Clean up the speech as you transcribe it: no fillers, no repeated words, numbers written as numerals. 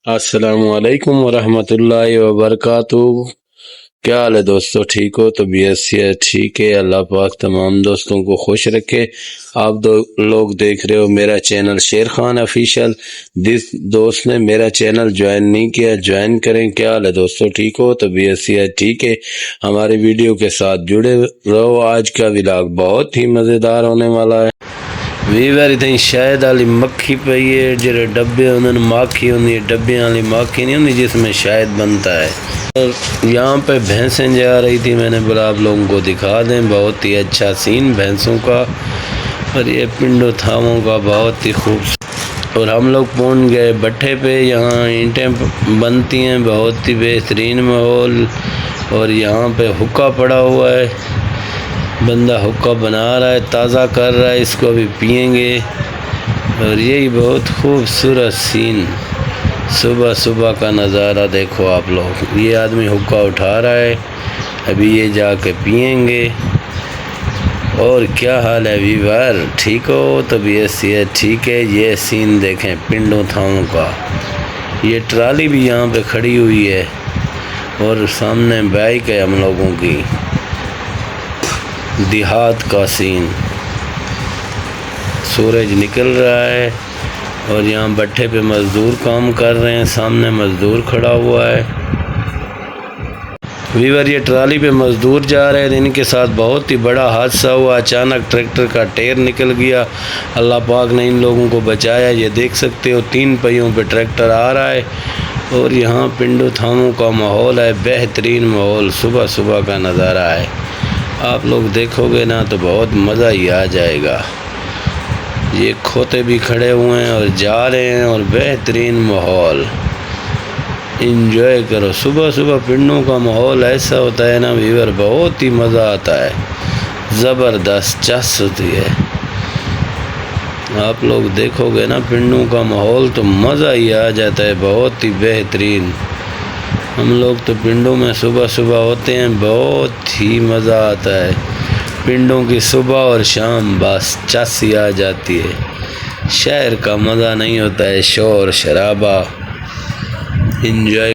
السلام علیکم ورحمۃ اللہ وبرکاتہ۔ کیا حال ہے دوستو، ٹھیک ہو؟ طبیعت صحت ٹھیک ہے؟ اللہ پاک تمام دوستوں کو خوش رکھے۔ آپ لوگ دیکھ رہے ہو میرا چینل شیر خان آفیشیل۔ جس دوست نے میرا چینل جوائن نہیں کیا جوائن کریں۔ کیا حال ہے دوستو، ٹھیک ہو؟ طبیعت صحت ٹھیک ہے؟ ہمارے ویڈیو کے ساتھ جڑے رہو۔ آج کا ولاگ بہت ہی مزیدار ہونے والا ہے۔ ویور اتنی شہد والی مکھی پئی ہے، جڑے ڈبے انہوں ماکھی ہوندی، ڈبے والی ماکھی نہیں ہوندی جس میں شہد بنتا ہے۔ یہاں پہ بھینسیں جا رہی تھی، میں نے بولا آپ لوگوں کو دکھا دیں۔ بہت ہی اچھا سین بھینسوں کا، اور یہ پنڈو تھاموں کا بہت ہی خوبصورت۔ اور ہم لوگ پہنچ گئے بٹھے پہ، یہاں اینٹیں بنتی ہیں، بہت ہی بہترین ماحول۔ اور یہاں پہ حکا پڑا ہوا ہے، بندہ حکا بنا رہا ہے، تازہ کر رہا ہے، اس کو بھی پئیں گے۔ اور یہی بہت خوبصورت سین، صبح صبح کا نظارہ دیکھو آپ لوگ۔ یہ آدمی حکا اٹھا رہا ہے، ابھی یہ جا کے پئیں گے۔ اور کیا حال ہے ویور، ٹھیک ہو؟ طبیعت صحت ٹھیک ہے؟ یہ سین دیکھیں پنڈوں تھاؤں کا۔ یہ ٹرالی بھی یہاں پہ کھڑی ہوئی ہے، اور سامنے بائک ہے ہم لوگوں کی۔ دیہات کا سین، سورج نکل رہا ہے، اور یہاں بٹھے پہ مزدور کام کر رہے ہیں، سامنے مزدور کھڑا ہوا ہے۔ ویور یہ ٹرالی پہ مزدور جا رہے ہیں، ان کے ساتھ بہت ہی بڑا حادثہ ہوا۔ اچانک ٹریکٹر کا ٹائر نکل گیا، اللہ پاک نے ان لوگوں کو بچایا۔ یہ دیکھ سکتے ہو 3 پہیوں پہ ٹریکٹر آ رہا ہے، اور یہاں پنڈو تھاموں کا ماحول ہے، بہترین ماحول، صبح صبح کا نظارہ ہے۔ آپ لوگ دیکھو گے نا تو بہت مزہ ہی آ جائے گا۔ یہ کھوتے بھی کھڑے ہوئے ہیں اور جا رہے ہیں، اور بہترین ماحول انجوائے کرو۔ صبح صبح پنڈوں کا ماحول ایسا ہوتا ہے نا ویور، بہت ہی مزہ آتا ہے، زبردست چس ہوتی ہے۔ آپ لوگ دیکھو گے نا پنڈوں کا ماحول تو مزہ ہی آ جاتا ہے، بہت ہی بہترین۔ ہم لوگ تو پنڈوں میں صبح صبح ہوتے ہیں، بہت ہی مزہ آتا ہے۔ پنڈوں کی صبح اور شام بس چس ہی آ جاتی ہے۔ شہر کا مزہ نہیں ہوتا ہے، شور شرابہ، انجوائے